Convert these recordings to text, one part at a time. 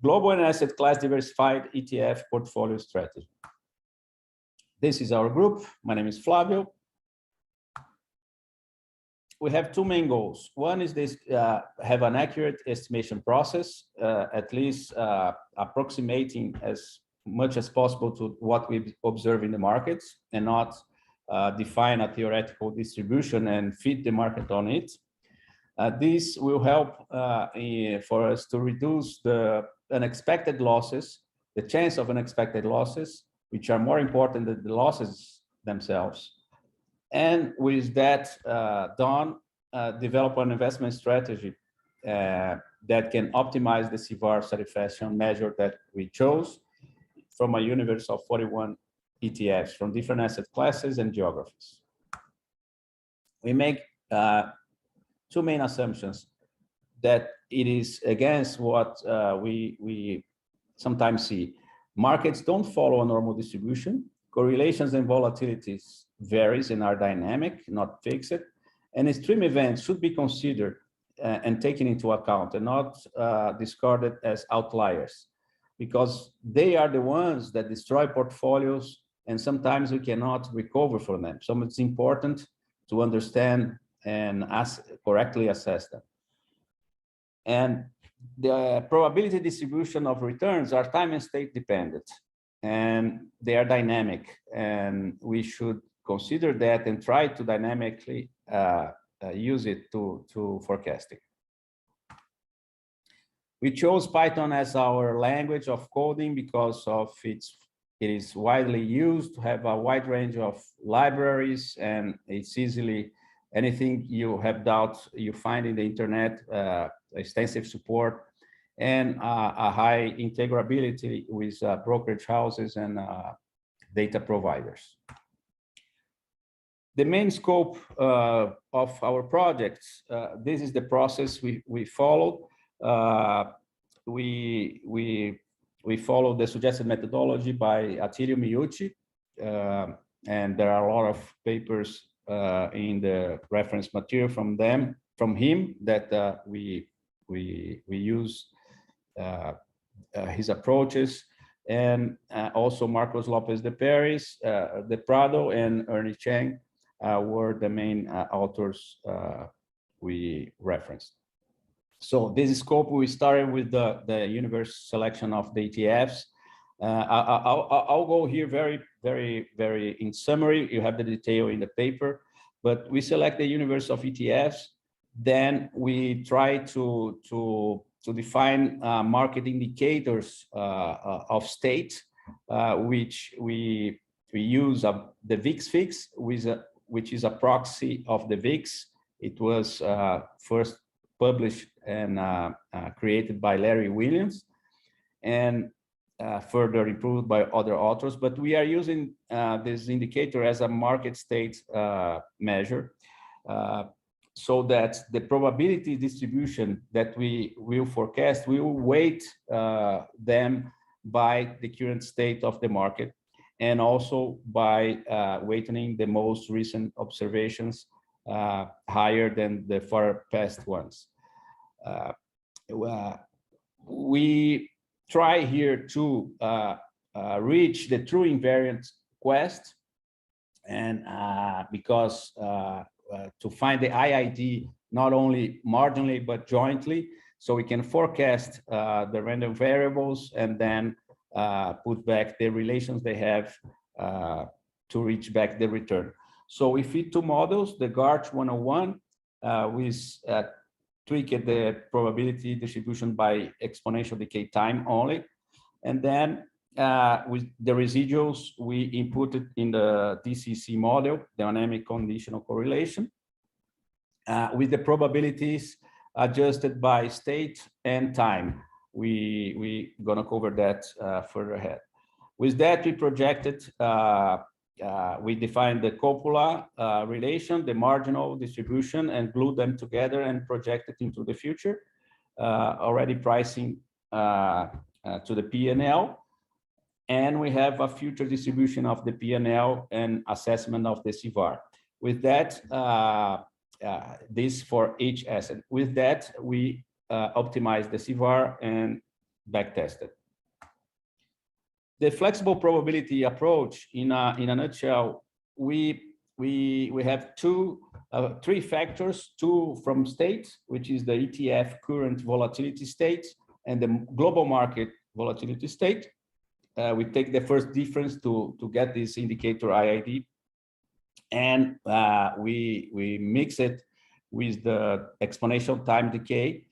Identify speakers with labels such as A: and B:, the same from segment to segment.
A: global and asset class diversified ETF portfolio strategy. This is our group. My name is Flavio. We have two main goals. One is this, have an accurate estimation process, at least approximating as much as possible to what we observe in the markets, and not define a theoretical distribution and feed the market on it. This will help for us to reduce the unexpected losses, the chance of unexpected losses, which are more important than the losses themselves. And with that done, develop an investment strategy that can optimize the CVaR satisfaction measure that we chose from a universe of 41 ETFs from different asset classes and geographies. We make two main assumptions: that it is against what we sometimes see. Markets don't follow a normal distribution. Correlations and volatilities varies and are dynamic, not fixed. And extreme events should be considered and taken into account, and not discarded as outliers, because they are the ones that destroy portfolios, and sometimes we cannot recover from them. So it's important to understand and correctly assess them. And the probability distribution of returns are time and state dependent, and they are dynamic, and we should consider that and try to dynamically use it to forecasting. We chose Python as our language of coding because of it is widely used to have a wide range of libraries, and it's easily anything you have doubts you find in the internet, extensive support, and a high integrability with brokerage houses and data providers. The main scope of our projects, this is the process we followed. We follow the suggested methodology by Attilio Miucci, and there are a lot of papers in the reference material from him that we use his approaches, and also Marcos Lopez de Paris, De Prado, and Ernie Chang were the main authors we referenced. So this scope, we started with the universe selection of the ETFs. I'll go here very in summary. You have the detail in the paper, but we select the universe of ETFs. Then we try to define market indicators of state, which we use the VIX, which is a proxy of the VIX. It was first published and created by Larry Williams, and further improved by other authors. But we are using this indicator as a market state measure, so that the probability distribution that we will forecast, we will weight them by the current state of the market, and also by weighting the most recent observations higher than the far past ones. We try here to reach the true invariant quest, and because to find the IID not only marginally but jointly, so we can forecast the random variables and then put back the relations they have to reach back the return. So we fit two models, the GARCH 101, with tweaked the probability distribution by exponential decay time only, and then with the residuals, we inputted in the DCC model, dynamic conditional correlation, with the probabilities adjusted by state and time. We gonna cover that further ahead. With that, we projected, we defined the Copula relation, the marginal distribution, and glued them together and projected into the future, already pricing to the P&L. And we have a future distribution of the P&L and assessment of the CVaR. With that, this for each asset. With that, we optimize the CVaR and back-tested. The flexible probability approach, in a nutshell, we have three factors: two from states, which is the ETF current volatility state and the global market volatility state. We take the first difference to get this indicator IID, and we mix it with the exponential time decay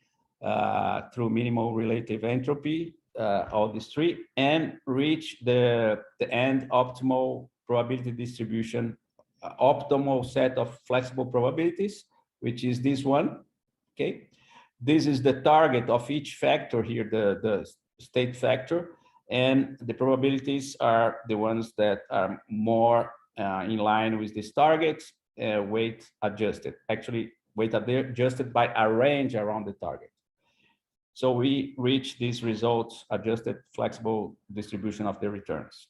A: through minimal relative entropy, all these three, and reach the end optimal probability distribution, optimal set of flexible probabilities, which is this one. Okay, this is the target of each factor here, the state factor, and the probabilities are the ones that are more in line with this target, weight adjusted, actually weight adjusted by a range around the target. So we reach these results, adjusted flexible distribution of the returns.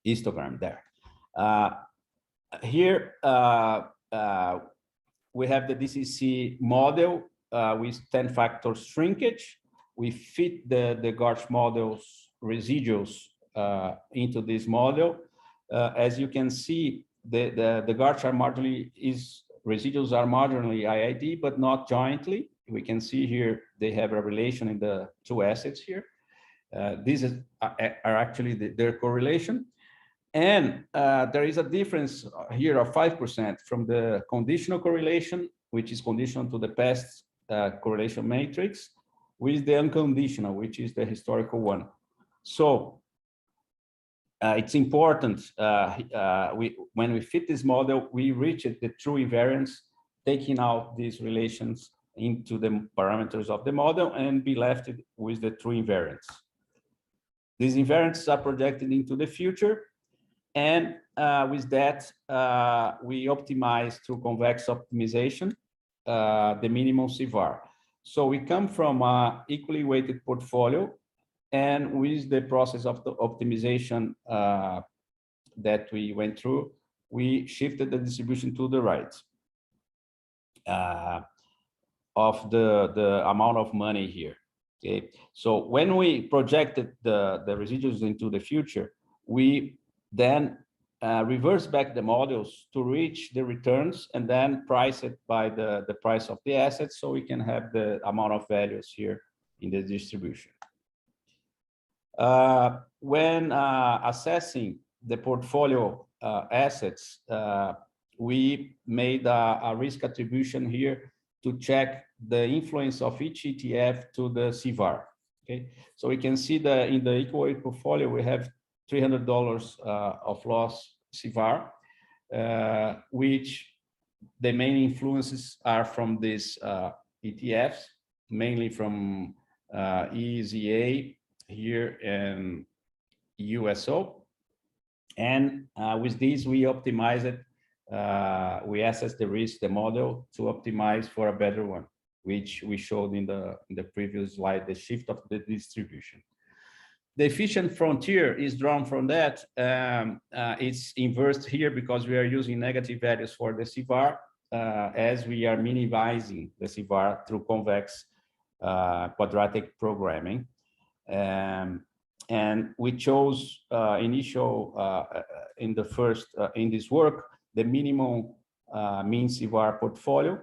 A: Histogram there. Here we have the DCC model with 10 factors shrinkage. We fit the Garch model's residuals into this model. As you can see, the Garch residuals are marginally IID, but not jointly. We can see here they have a relation in the two assets here. These are actually their correlation. And there is a difference here of 5% from the conditional correlation, which is conditional to the past correlation matrix, with the unconditional, which is the historical one. So it's important, when we fit this model, we reach the true invariance, taking out these relations into the parameters of the model and be left with the true invariance. These invariances are projected into the future, and with that, we optimize through convex optimization the minimum CVaR. So we come from an equally weighted portfolio, and with the process of the optimization that we went through, we shifted the distribution to the right of the amount of money here. Okay, so when we projected the residuals into the future, we then reverse back the models to reach the returns and then price it by the price of the assets, so we can have the amount of values here in the distribution. When assessing the portfolio assets, we made a risk attribution here to check the influence of each ETF to the CVaR. Okay, so we can see that in the equal weight portfolio, we have $300 of loss CVaR, which the main influences are from these ETFs, mainly from EZA here and USO. And with these, we optimize it. We assess the risk, the model, to optimize for a better one, which we showed in the previous slide, the shift of the distribution. The efficient frontier is drawn from that. It's inversed here because we are using negative values for the CVaR, as we are minimizing the CVaR through convex quadratic programming. And we chose initial in the first in this work the minimum mean CVaR portfolio,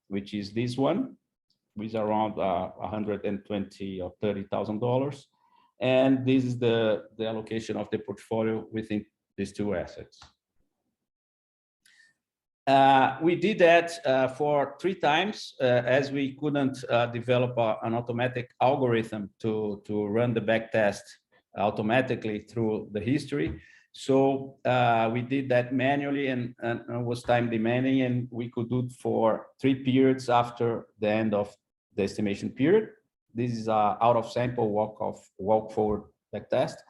A: which is this one, with around 120 or $30,000, and this is the allocation of the portfolio within these two assets. We did that for 3 times, as we couldn't develop an automatic algorithm to run the back test automatically through the history. So we did that manually, and it was time demanding, and we could do it for 3 periods after the end of the estimation period. This is a out of sample walk forward back test.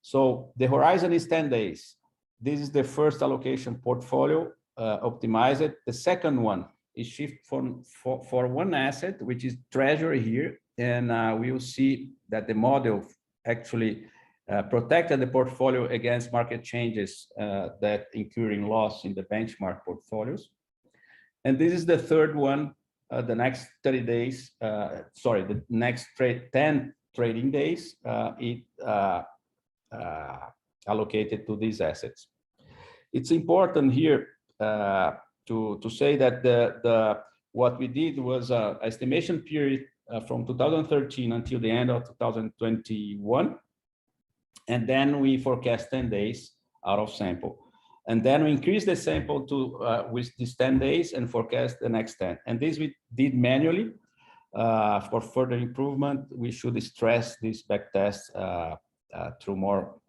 A: So the horizon is 10 days. This is the first allocation portfolio. Optimize it. The second one is shift for one asset, which is treasury here, and we will see that the model actually protected the portfolio against market changes that incurring loss in the benchmark portfolios. And this is the third one, the next 30 days, sorry, the next 10 trading days, it allocated to these assets. It's important here to say that what we did was an estimation period from 2013 until the end of 2021, and then we forecast 10 days out of sample. And then we increase the sample to with these 10 days and forecast the next 10. And this we did manually. For further improvement, we should stress this back-test through more,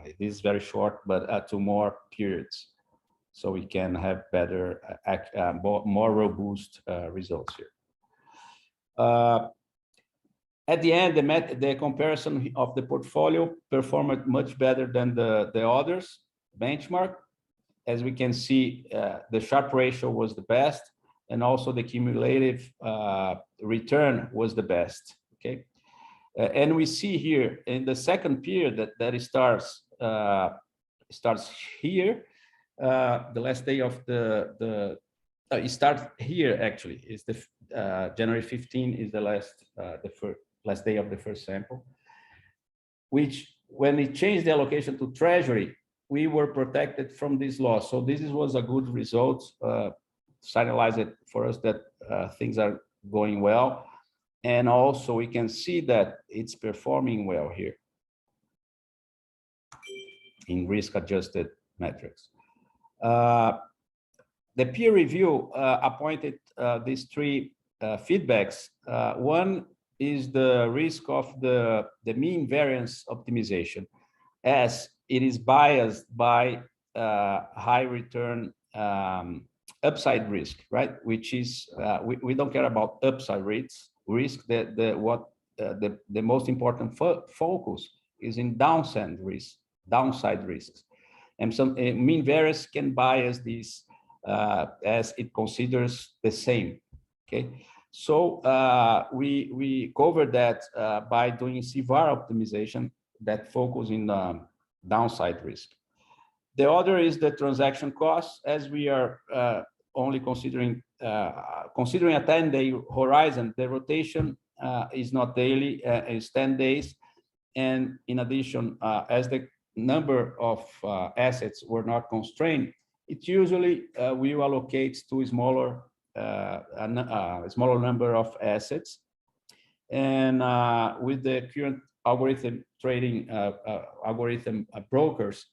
A: it is very short, but to more periods, so we can have better, more robust results here. At the end, the comparison of the portfolio performed much better than the others benchmark. As we can see, the Sharpe ratio was the best, and also the cumulative return was the best. Okay, and we see here in the second period that starts here. The last day of it starts here actually. Is the January 15 is the last day of the first sample, which when it changed the allocation to treasury, we were protected from this loss. So this was a good result. Signalize it for us that things are going well. And also we can see that it's performing well here in risk-adjusted metrics. The peer review appointed these three feedbacks. One is the risk of the mean variance optimization, as it is biased by high return upside risk, right? Which is we don't care about upside risk. The most important focus is in downside risks, and some mean variance can bias this as it considers the same. Okay, so we covered that by doing CVaR optimization that focus in downside risk. The other is the transaction costs, as we are only considering a 10-day horizon. The rotation is not daily, is 10 days. And in addition, as the number of assets were not constrained, it usually will allocate to a smaller number of assets. And with the current algorithm trading brokers,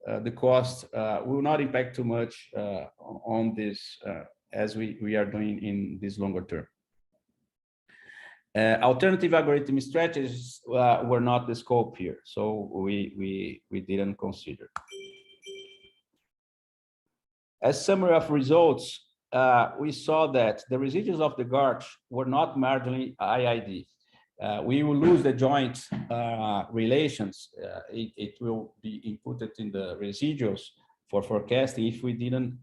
A: the cost will not impact too much on this as we are doing in this longer term. Alternative algorithm strategies were not the scope here, so we didn't consider. As summary of results, we saw that the residuals of the GARCH were not marginally IID. We will lose the joint relations. It will be inputted in the residuals for forecasting if we didn't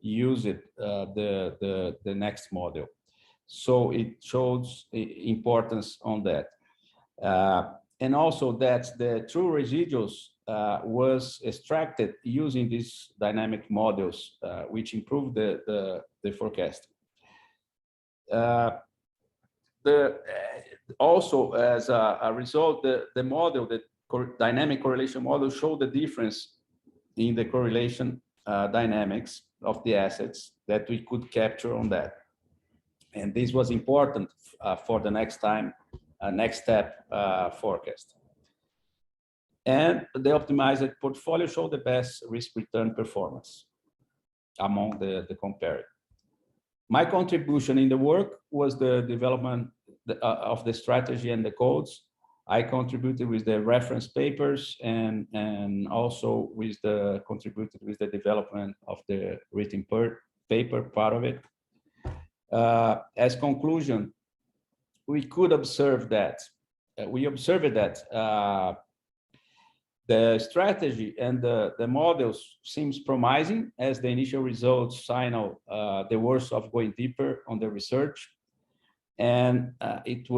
A: use it, the next model. So it shows importance on that. And also that the true residuals was extracted using these dynamic models, which improved the forecast. Also, as a result, the model, the dynamic correlation model, showed the difference in the correlation dynamics of the assets that we could capture on that. And this was important for the next step forecast. And the optimized portfolio showed the best risk-return performance among the compared. My contribution in the work was the development of the strategy and the codes. I contributed with the reference papers and also contributed with the development of the written paper part of it. As conclusion, we could observe that the strategy and the models seems promising, as the initial results signal the worth of going deeper on the research. And it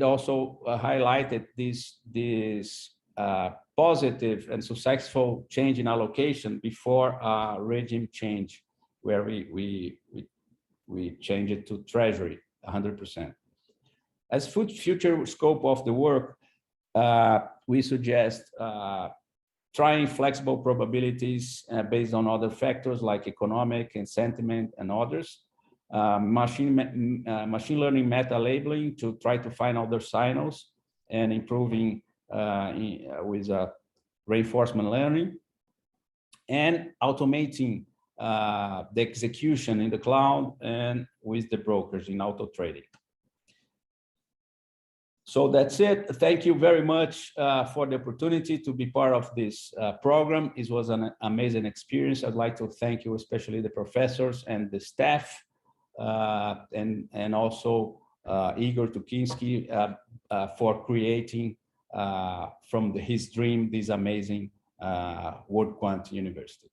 A: also highlighted this positive and successful change in allocation before regime change where we change it to treasury 100%. As future scope of the work, we suggest trying flexible probabilities based on other factors like economic and sentiment and others. Machine learning meta labeling to try to find other signals and improving with reinforcement learning, and automating the execution in the cloud and with the brokers in auto trading. So that's it. Thank you very much for the opportunity to be part of this program. It was an amazing experience. I'd like to thank you, especially the professors and the staff, and also Igor Tukinski for creating from his dream this amazing WorldQuant University.